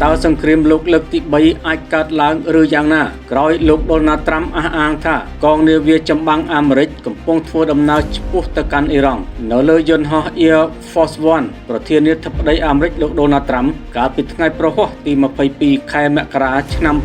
តើសង្គ្រាមលោកលើកទី3អាចកើតឡើងឬយ៉ាងណាក្រោយលោកដូណាល់ត្រាំអះអាងថាកងនាវាចម្បាំងអាមេរិកកំពុងធ្វើដំណើរឆ្ពោះទៅកាន់អ៊ីរ៉ង់នៅលើយន្តហោះ Air Force One ប្រធានាធិបតីអាមេរិកលោកដូណាល់ត្រាំកាលពីថ្ងៃប្រហ័សទី22ខែមករាឆ្នាំ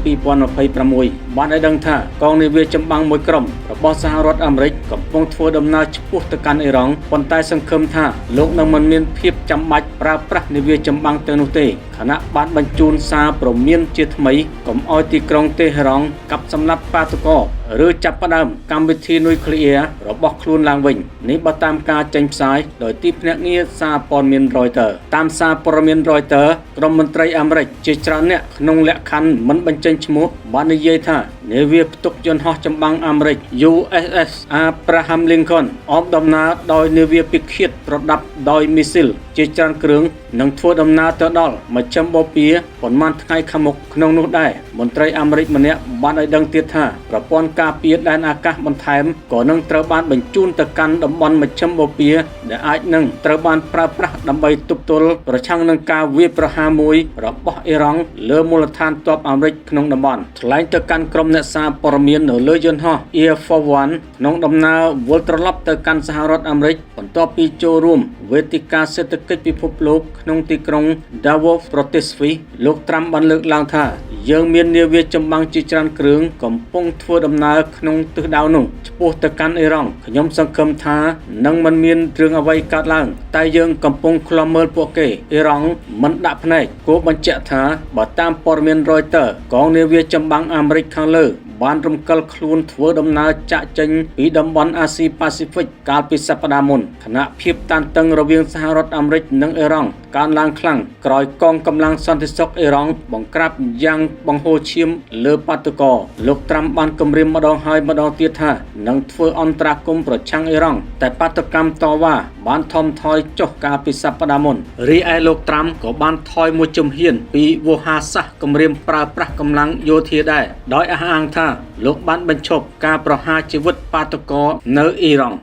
2026បានឲ្យដឹងថាកងនាវាចម្បាំងមួយក្រុមរបស់សហរដ្ឋអាមេរិកកំពុងធ្វើដំណើរឆ្ពោះទៅកាន់អ៊ីរ៉ង់ប៉ុន្តែសង្ឃឹមថាលោកនឹងមិនមានភាពចាំបាច់ប្រើប្រាស់នាវាចម្បាំងទៅនោះទេខណៈបានបញ្ជូនសារព្រមានជាថ្មីកុំឲ្យទីក្រុងតេហេរ៉ង់កាប់សម្លាប់បាតុករឬចាប់ផ្ដើមកម្មវិធីនុយក្លេអ៊ែររបស់ខ្លួនឡើងវិញនេះបើតាមការចេញផ្សាយដោយទីភ្នាក់ងារសារព័ត៌មាន Reuters តាមសារព័ត៌មាន Reuters ក្រុមមន្ត្រីអាមេរិកជាច្រើនអ្នកក្នុងលក្ខខណ្ឌមិនបញ្ចេញឈ្មោះបាននិយាយថានាវាផ្ទុកយន្តហោះចម្បាំងអាមេរិក USS Abraham Lincoln អមដំណើរដោយនាវាពិឃាតប្រដាប់ដោយមីស៊ីលជាច្រើនគ្រឿងនឹងធ្វើដំណើរទៅដល់មជ្ឈមបូព៌ាប៉ុន្មានថ្ងៃខាងមុខក្នុងនោះដែរមន្ត្រីអាមេរិកម្នាក់បានឲ្យដឹងទៀតថាប្រព័ន្ធការពារដែនអាកាសបន្ថែមក៏នឹងត្រូវបានបញ្ជូនទៅកាន់តំបន់មជ្ឈមបូព៌ាដែលអាចនឹងត្រូវបានប្រើប្រាស់ដើម្បីទប់ទល់ប្រឆាំងនឹងការវាយប្រហារមួយរបស់អ៊ីរ៉ង់លើមូលដ្ឋានទ័ពអាមេរិកក្នុងតំបន់ថ្លែងទៅកាន់ក្រុមអ្នកសារព័ត៌មាននៅលើយន្តហោះ Air Force One ក្នុងដំណើរវិលត្រឡប់ទៅកាន់សហរដ្ឋអាមេរិកបន្ទាប់ពីចូលរួមវេទិកាសេដ្ឋកិច្ចពិភពលោកក្នុងទីក្រុង Davos ប្រទេសស្វីសលោកត្រាំបានលើកឡើងថាយើងមាននាវាចម្បាំងជាច្រើនគ្រឿងកំពុងធ្វើដំណើរក្នុងទិសដៅនោះឆ្ពោះទៅកាន់អ៊ីរ៉ង់ខ្ញុំសង្ឃឹមថានឹងមិនមានរឿងអ្វីកើតឡើងតែយើងកំពុងឃ្លាំមើលពួកគេអ៊ីរ៉ង់មិនដាក់ភ្នែកគួរបញ្ជាក់ថាបើតាមព័ត៌មាន Reuters កងនាវាចម្បាំងអាមេរិកខាងលើបានរំកិលខ្លួនធ្វើដំណើរចាក់ចេញពីតំបន់អាស៊ីប៉ាស៊ីហ្វិកកាលពីសប្តាហ៍មុនខណៈភាពតានតឹងរវាងសហរដ្ឋអាមេរិកនិងអ៊ីរ៉ង់កើនឡើងខ្លាំងក្រោយកងកម្លាំងសន្តិសុខអ៊ីរ៉ង់បង្ក្រាបយ៉ាងបង្ហូរឈាមលើបាតុករលោកត្រាំបានគម្រាមម្ដងហើយម្ដងទៀតថានឹងធ្វើអន្តរាគមន៍ប្រឆាំងអ៊ីរ៉ង់តែបាតុកម្មតវ៉ាបានថមថយចុះកាលពីសប្តាហ៍មុនរីឯលោកត្រាំក៏បានថយមួយជំហានពីវោហារសាស្ត្រគម្រាមប្រើប្រាស់កម្លាំងយោធាដែរដោយអះអាងថាលោកបានបញ្ឈប់ការប្រហារជីវិតបាតុករនៅអ៊ីរ៉ង់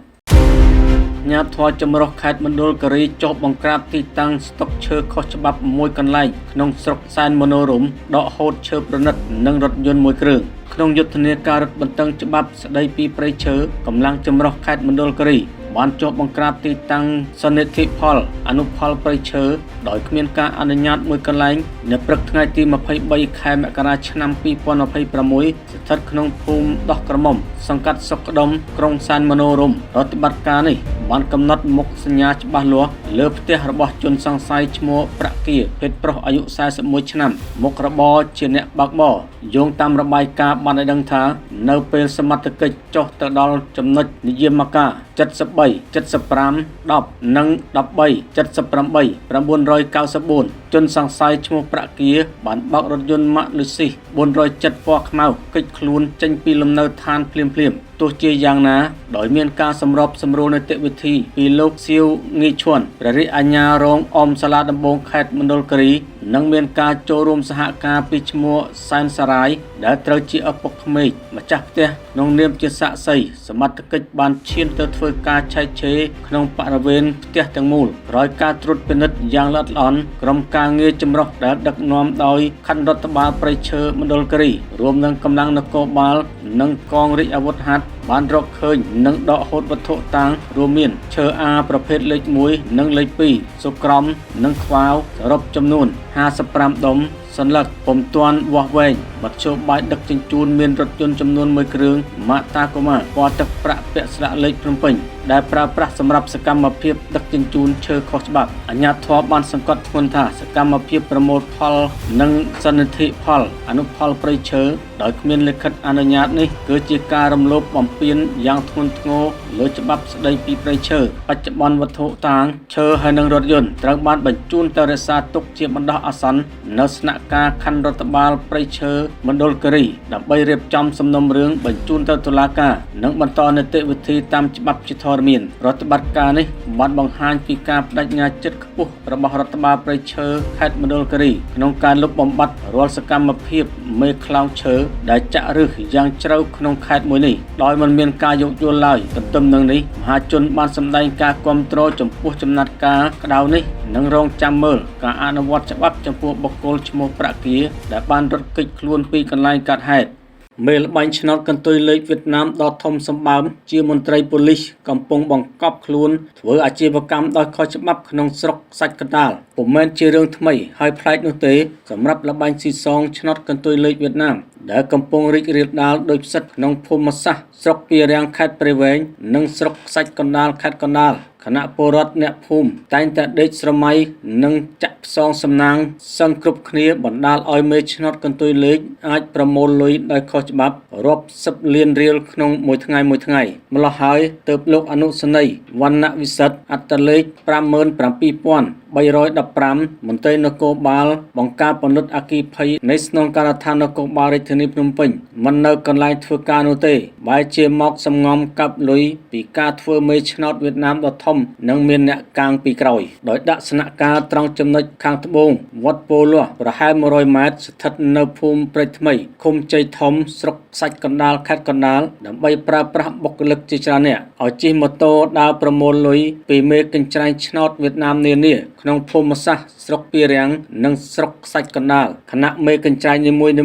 ញាធរចម្រុះខេត្តមណ្ឌលគិរីចុះបង្ក្រាបទីតាំងស្តុកឈើខុសច្បាប់មួយកន្លែងក្នុងស្រុកសែនមនោរម្យដកហូតឈើប្រណិតនិងរថយន្តមួយគ្រឿងក្នុងយុទ្ធនាការរឹតបន្តឹងច្បាប់ស្តីពីព្រៃឈើកម្លាំងចម្រុះខេត្តមណ្ឌលគិរីបានចុះបង្ក្រាបទីតាំងសន្និធិផលអនុផលព្រៃឈើដោយគ្មានការអនុញ្ញាតមួយកន្លែងនៅព្រឹកថ្ងៃទី23ខែមករាឆ្នាំ2026ស្ថិតក្នុងភូមិដោះក្រមុំសង្កាត់សុខដុមក្រុងសែនមនោរម្យរដ្ឋបတ်ការនេះបានកំណត់មុខសញ្ញាច្បាស់លាស់លើផ្ទះរបស់ជនសង្ស័យឈ្មោះប្រាក់គាភេទប្រុសអាយុ41ឆ្នាំមុខរបរជាអ្នកបើកបរយោងតាមរបាយការណ៍បានឲ្យដឹងថានៅពេលសមត្ថកិច្ចចុះទៅដល់ចំណុចនិយាមការ73 75 10និង13 78 994ជនសង្ស័យឈ្មោះប្រាក់គាបានបើករថយន្ត Maxus 407 ពណ៌ខ្មៅគេចខ្លួនចេញពីលំនៅឋានភ្លាមៗទោះជាយ៉ាងណាដោយមានការសម្របសម្រួលនីតិវិធីពីលោកសៀវងីឈួនព្រះរាជអាជ្ញារងអមសាលាដំបងខេត្តមណ្ឌលគិរីនិងមានការចូលរួមសហការពីឈ្មោះសែនសារាយដែលត្រូវជាឪពុកក្មេកម្ចាស់ផ្ទះក្នុងនាមជាសាក្សីសមត្ថកិច្ចបានឈានទៅធ្វើការឆែកឆេរក្នុងបរិវេណផ្ទះទាំងមូលក្រោយការត្រួតពិនិត្យយ៉ាងល្អិតល្អន់ក្រុមការងារចម្រុះដែលដឹកនាំដោយខណ្ឌរដ្ឋបាលព្រៃឈើមណ្ឌលគិរីរួមនឹងកម្លាំងនគរបាលនិងកងរាជអាវុធហត្ថបានរកឃើញនិងដកហូតវត្ថុតាងរួមមានឈើអាប្រភេទលេខ1និងលេខ2សុក្រំនិងខ្វាវសរុបចំនួន55ដុំសន្លឹកពុំទាន់វាស់វែងមធ្យោបាយដឹកជញ្ជូនមានរថយន្តចំនួន1គ្រឿងម៉ាតាកូម៉ាពណ៌ទឹកប្រាក់ពាក់ស្លាកលេខភ្នំពេញដែលប្រើប្រាស់សម្រាប់សកម្មភាពដឹកជញ្ជូនឈើខុសច្បាប់អាជ្ញាធរបានសង្កត់ធ្ងន់ថាសកម្មភាពប្រមូលផលនិងសន្និធិផលអនុផលព្រៃឈើដោយគ្មានលិខិតអនុញ្ញាតនេះគឺជាការរំលោភបំពានយ៉ាងធ្ងន់ធ្ងរលើច្បាប់ស្តីពីព្រៃឈើបច្ចុប្បន្នវត្ថុតាងឈើហើយនិងរថយន្តត្រូវបានបញ្ជូនទៅរក្សាទុកជាបណ្ដោះអាសន្ននៅស្នាក់ការខណ្ឌរដ្ឋបាលព្រៃឈើមណ្ឌលគិរីដើម្បីរៀបចំសំណុំរឿងបញ្ជូនទៅតុលាការនិងបន្តនីតិវិធីតាមច្បាប់ជាធរមានរដ្ឋបាលការនេះបានបង្ហាញពីការបដិញ្ញាចិត្តខ្ពស់របស់រដ្ឋបាលព្រៃឈើខេត្តមណ្ឌលគិរីក្នុងការលុបបំបាត់រាល់សកម្មភាពមេខ្លោងឈើដែលចាក់ឫសយ៉ាងជ្រៅក្នុងខេត្តមួយនេះដោយមិនមានការយោគយល់ឡើយទន្ទឹម នឹងនេះមហាជនបានសម្ដែងការគាំទ្រចំពោះចំណាត់ការក្តៅនេះនិងរងចាំមើលការអនុវត្តច្បាប់ចំពោះបុគ្គលឈ្មោះប្រាក់គាដែលបានរត់គេចខ្លួនពីកន្លែងកើតហេតុមេល្បែងឆ្នោតកន្ទុយលេខវៀតណាមដ៏ធំសម្បើមជាមន្ត្រីប៉ូលីសកំពុងបង្កប់ខ្លួនធ្វើអាជីវកម្មដោយខុសច្បាប់ក្នុងស្រុកសាច់កណ្ដាលពុំមែនជារឿងថ្មីហើយប្លែកនោះទេសម្រាប់ល្បែងស៊ីសងឆ្នោតកន្ទុយលេខវៀតណាមដែលកំពុងរីករាលដាលដោយផ្សិតក្នុងភូមិសាស្ត្រស្រុកពីរាំងខេត្តព្រៃវែងនិងស្រុកខ្សាច់កណ្ដាលខេត្តកណ្ដាលគណៈពលរដ្ឋអ្នកភូមិតែងតែដេកស្រមៃនិងចាក់ផ្សងសំណាងសឹងគ្រប់គ្នាបណ្ដាលឲ្យមេឆ្នោតកន្ទុយលេខអាចប្រមូលលុយដោយខុសច្បាប់រាប់សិបលានរៀលក្នុងមួយថ្ងៃម្ល៉េះហើយទើបលោកអនុសនីវណ្ណៈវិសិទ្ធអត្តលេខ 57315 មន្ត្រីនគរបាលបង្ការពន្លត់អគ្គិភ័យនៃស្នងការដ្ឋាននគរបាលរាជធានីភ្នំពេញមិននៅកន្លែងធ្វើការនោះទេបែរជាមកសំងំកាប់លុយពីការធ្វើមេឆ្នោតវៀតណាមដ៏ធំនិងមានអ្នកកាងពីក្រោយដោយដាក់ស្នាក់ការត្រង់ចំណុចខាងត្បូងវត្តពោលាស់ប្រហែល100ម៉ែត្រស្ថិតនៅភូមិព្រែកថ្មីឃុំជ័យធំស្រុកខ្សាច់កណ្ដាលខេត្តកណ្ដាលដើម្បីប្រើប្រាស់បុគ្គលិកជាច្រើនអ្នកឲ្យជិះម៉ូតូដើរប្រមូលលុយពីមេកញ្ច្រែងឆ្នោតវៀតណាមនានាក្នុងភូមិសាស្ត្រស្រុកពីរាំងនិងស្រុកខ្សាច់កណ្ដាលគណៈមេកញ្ច្រែងនីមួយៗ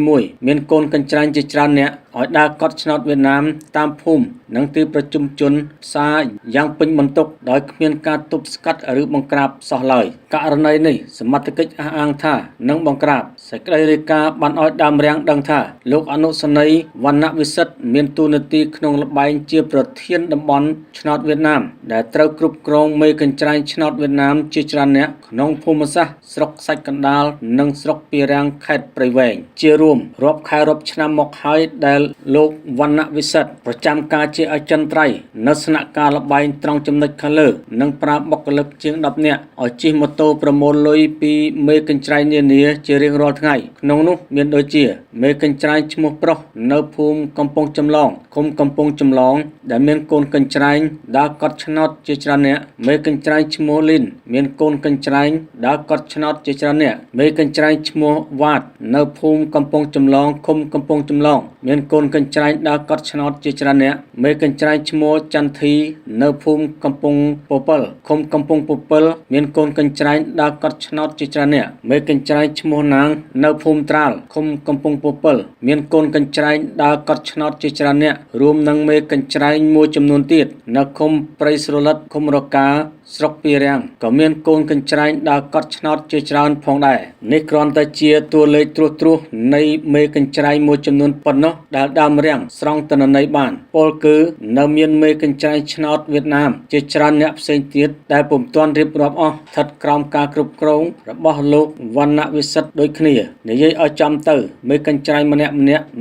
មានកូនកញ្ច្រែងជាច្រើនអ្នកឲ្យដើរកត់ឆ្នោតវៀតណាមតាមភូមិនិងទីប្រជុំជនផ្សារយ៉ាងពេញបន្ទុកដោយគ្មានការទប់ស្កាត់ឬបង្ក្រាបសោះឡើយករណីនេះសមត្ថកិច្ចអះអាងថានឹងបង្ក្រាបសេចក្តីរាយការណ៍បានឲ្យដើមរាំងដឹងថាលោកអនុសនីវណ្ណៈវិសិទ្ធមានតួនាទីក្នុងល្បែងជាប្រធានតំបន់ឆ្នោតវៀតណាមដែលត្រូវគ្រប់គ្រងមេកញ្ច្រែងឆ្នោតវៀតណាមជាច្រើនអ្នកក្នុងភូមិសាស្ត្រស្រុកខ្សាច់កណ្ដាលនិងស្រុកពីរាំងខេត្តព្រៃវែងជារួមរាប់ខែរាប់ឆ្នាំមកហើយដែលលោកវណ្ណៈវិសិទ្ធប្រចាំការជាអចិន្ត្រៃយ៍នៅស្នាក់ការល្បែងត្រង់ចំណុចខាងលើនិងប្រើបុគ្គលិកជាង10នាក់ឲ្យជិះម៉ូតូប្រមូលលុយពីមេកញ្ច្រែងនានាជារៀងរាល់ថ្ងៃក្នុងនោះមានដូចជាមេកញ្ច្រែងឈ្មោះប្រុសនៅភូមិកំពង់ចម្លងឃុំកំពង់ចម្លងដែលមានកូនកញ្ច្រែងដើរកត់ឆ្នោតជាច្រើនអ្នកមេកញ្ច្រែងឈ្មោះលីនមានកូនកញ្ច្រែងដើរកត់ឆ្នោតជាច្រើនអ្នកមេកញ្ច្រែងឈ្មោះវ៉ាតនៅភូមិកំពង់ចម្លងឃុំកំពង់ចម្លងមានកូនកញ្ច្រែងដើរកត់ឆ្នោតជាច្រើនអ្នកមេកញ្ច្រែងឈ្មោះចន្ទធីនៅភូមិកំពង់ពពិលឃុំកំពង់ពពិលមានកូនកញ្ច្រែងដើរកត់ឆ្នោតជាច្រើនអ្នកមេកញ្ច្រែងឈ្មោះណាងនៅភូមិត្រាល់ឃុំកំពង់ពពិលមានកូនកញ្ច្រែងដើរកត់ឆ្នោតជាច្រើនអ្នករួមនឹងមេកញ្ច្រែងមួយចំនួនទៀតនៅឃុំព្រៃស្រលិតឃុំរកាស្រុកពីរាំងក៏មានកូនកញ្ច្រែងដើរកត់ឆ្នោតជាច្រើនផងដែរនេះគ្រាន់តែជាតួលេខត្រួសនៃមេកញ្ច្រែងមួយចំនួនប៉ុណ្ណោះដែលដើមរាំងស្រង់ទិន្នន័យបានពលគឺនៅមានមេកញ្ច្រែងឆ្នោតវៀតណាមជាច្រើនអ្នកផ្សេងទៀតដែលពុំទាន់រៀបរាប់អស់ស្ថិតក្រោមការគ្រប់គ្រងរបស់លោកវណ្ណៈវិសិទ្ធដូចគ្នានិយាយឲ្យចំទៅមេកញ្ច្រែងម្នាក់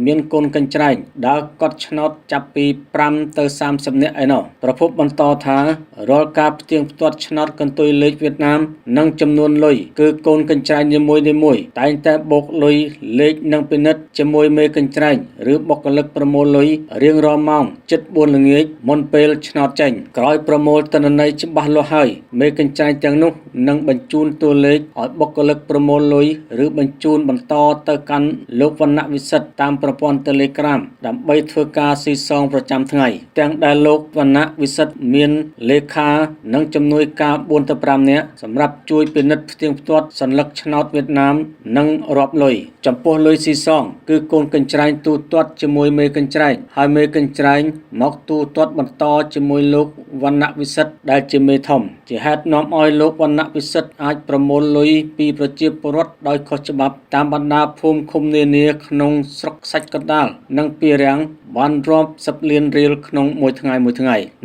មានកូនកញ្ច្រែងដើរកត់ឆ្នោតចាប់ពី5ទៅ30នាក់ឯណោះប្រភពបន្តថារាល់ការផ្ទៀងផ្ទាត់ឆ្នោតកន្ទុយលេខវៀតណាមនិងចំនួនលុយគឺកូនកញ្ច្រែងនីមួយតែងតែបូកលុយលេខនិងពិនិត្យជាមួយមេកញ្ច្រែងឬបុគ្គលិកប្រមូលលុយរៀងរាល់ម៉ោងជិត4ល្ងាចមុនពេលឆ្នោតចេញក្រោយប្រមូលទិន្នន័យច្បាស់លាស់ហើយមេកញ្ច្រែងទាំងនោះនឹងបញ្ជូនតួលេខឲ្យបុគ្គលិកប្រមូលលុយឬបញ្ជូនបន្តទៅកាន់លោកវណ្ណៈវិសិទ្ធតាមប្រព័ន្ធ Telegram ដើម្បីធ្វើការស៊ីសងប្រចាំថ្ងៃទាំងដែលលោកវណ្ណៈវិសិទ្ធមានលេខានិងជំនួយការ4ទៅ5នាក់សម្រាប់ជួយពិនិត្យផ្ទៀងផ្ទាត់សញ្ញាឆ្នោតវៀតណាមនិងរាប់លុយចំពោះលុយស៊ីសងគឺកូនកញ្ច្រែងទូទាត់ជាមួយមេកញ្ច្រែងហើយមេកញ្ច្រែងមកទូទាត់បន្តជាមួយលោកវណ្ណៈវិសិទ្ធដែលជាមេធំជាហេតុនាំឲ្យលោកវណ្ណៈវិសិទ្ធអាចប្រមូលលុយពីប្រជាពលរដ្ឋដោយខុសច្បាប់តាមបណ្ដាភូមិឃុំនានាក្នុងស្រុកខ្សាច់កណ្ដាលនិងពីរាំងបានរាប់10លានរៀលក្នុងមួយថ្ងៃ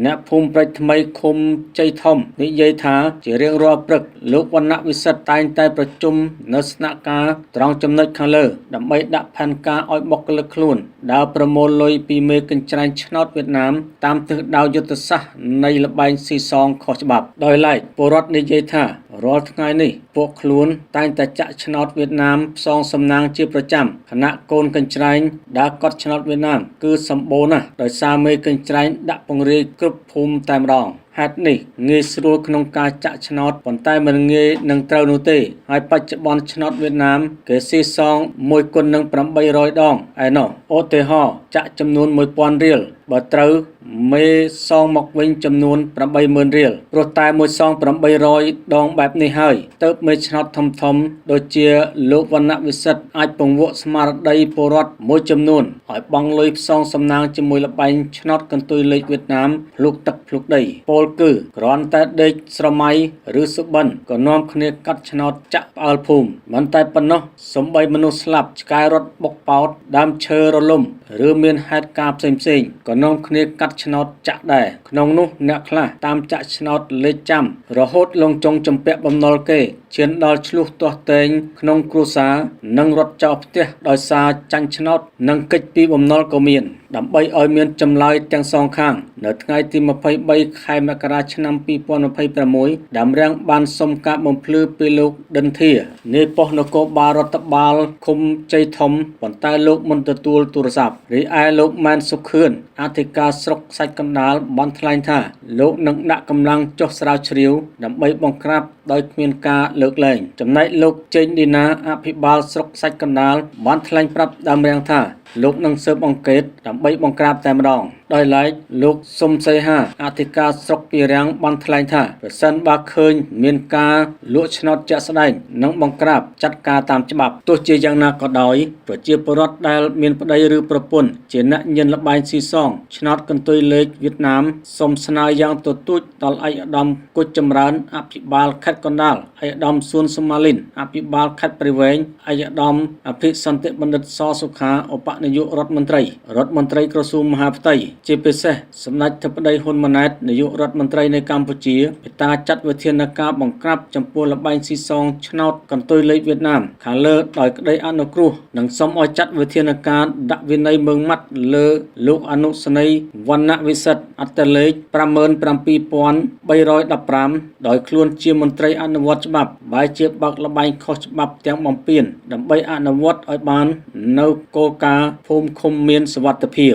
អ្នកភូមិព្រែកថ្មីឃុំជ័យធំនិយាយថាជារៀងរាល់ព្រឹកលោកវណ្ណៈវិសិទ្ធតែងតែប្រជុំនៅស្នាក់ការត្រង់ចំណុចខាងលើដើម្បីដាក់ផែនការឲ្យបុគ្គលិកខ្លួនដើរប្រមូលលុយពីមេកញ្ច្រែងឆ្នោតវៀតណាមតាមទិសដៅយុទ្ធសាស្ត្រនៃល្បែងស៊ីសងខុសច្បាប់ដោយឡែកពលរដ្ឋនិយាយថារាល់ថ្ងៃនេះពល ពួកខ្លួនតែងតែចាក់ឆ្នោតវៀតណាមផ្សងសំណាងជាប្រចាំខណៈកូនកញ្ច្រែងដើរកត់ឆ្នោតវៀតណាមគឺសម្បូរណាស់ដោយសារមេកញ្ច្រែងដាក់ពង្រាយគ្រប់ភូមិតែម្ដងហេតុនេះងាយស្រួលក្នុងការចាក់ឆ្នោតប៉ុន្តែមិនងាយនឹងត្រូវនោះទេហើយបច្ចុប្បន្នឆ្នោតវៀតណាមគេស៊ីសង1គុណនឹង800ដងឯណោះឧទាហរណ៍ចាក់ចំនួន1000រៀលបើត្រូវមេសងមកវិញចំនួន80000រៀលព្រោះតែមួយសង800ដងបែបនេះហើយទើបមេឆ្នោតធំដូចជាលោកវណ្ណៈវិសិទ្ធអាចពង្វក់ស្មារតីពលរដ្ឋមួយចំនួនឲ្យបង់លុយផ្សងសំណាងជាមួយល្បែងឆ្នោតកន្ទុយលេខវៀតណាមភ្លុកទឹកភ្លុកដីពលគឺគ្រាន់តែដេកស្រមៃឬសុបិនក៏នាំគ្នាកាត់ឆ្នោតចាក់ផ្អើលភូមិមិនតែប៉ុណ្ណោះសំបីមនុស្សស្លាប់ឆ្កែរត់បុកប៉ោតដើមឈើរលំឬមានហេតុការណ៍ផ្សេងក៏នាំគ្នាកាត់ឆ្នោតចាក់ដែរក្នុងនោះអ្នកខ្លះតាមចាក់ឆ្នោតលេខចាំរហូតលងចុងចំពាក់បំណុលគេឈានដល់ឆ្លោះទាស់ទែងក្នុងគ្រួសារនិងរត់ចោលផ្ទះដោយសារចាញ់ឆ្នោតនិងកិច្ចពីបំណុលក៏មានដើម្បីឲ្យមានចម្លើយទាំងសងខាងនៅថ្ងៃទី23ខែមករាឆ្នាំ2026ដើមរាំងបានសុំការបំភ្លឺពីលោកដិនធានាយប៉ុស្តិ៍នគរបាលរដ្ឋបាលឃុំជ័យធំប៉ុន្តែលោកមិនទទួលទូរស័ព្ទរីឯលោកម៉ែនសុខឿនអធិការស្រុកសាច់កណ្ដាលបានថ្លែងថាលោកនឹងដាក់កម្លាំងចុះស្រាវជ្រាវដើម្បីបង្ក្រាបដោយគ្មានការលើកលែងចំណែកលោកចេងឌីណាអភិបាលស្រុកសាច់កណ្ដាលបានថ្លែងប្រាប់ដើមរាំងថាលោកនឹងស៊ើបអង្កេតដើម្បីបង្ក្រាបតែម្ដងដោយឡែកលោកសុំសីហាអធិការស្រុកពីរាំងបានថ្លែងថាប្រសិនបើឃើញមានការលួចឆ្នោតជាក់ស្ដែងនឹងបង្ក្រាបចាត់ការតាមច្បាប់ទោះជាយ៉ាងណាក៏ដោយប្រជាពលរដ្ឋដែលមានប្តីឬប្រពន្ធជាអ្នកញៀនល្បែងស៊ីសងឆ្នោតកន្ទុយលេខវៀតណាមសូមស្នើយ៉ាងទទូចដល់ឯកឧត្តមគុជចម្រើនអភិបាលខេត្តកណ្ដាលឯកឧត្តមសួនសុមាលិនអភិបាលខេត្តព្រៃវែងឯកឧត្តមអភិសន្តិបណ្ឌិតសសុខាឧបនាយករដ្ឋមន្ត្រីក្រសួងមហាផ្ទៃជាពិសេសសម្ដេចធិបតីហ៊ុនម៉ាណែតនាយករដ្ឋមន្ត្រីនៃកម្ពុជាមេត្តាចាត់វិធានការបង្ក្រាបចំពោះល្បែងស៊ីសងឆ្នោតកន្ទុយលេខវៀតណាមខាងលើដោយក្តីអនុគ្រោះនិងសូមឲ្យចាត់វិធានការដាក់វិន័យម៉ឺងម៉ាត់លើលោកអនុសេនីយ៍វណ្ណៈវិសិទ្ធអត្តលេខ57315ដោយខ្លួនជាមន្ត្រីអនុវត្តច្បាប់បែរជាបើកល្បែងខុសច្បាប់ទាំងបំពេញដើម្បីអនុវត្តឲ្យបាននៅគោលការណ៍ភូមិឃុំមានសុវត្ថិភាព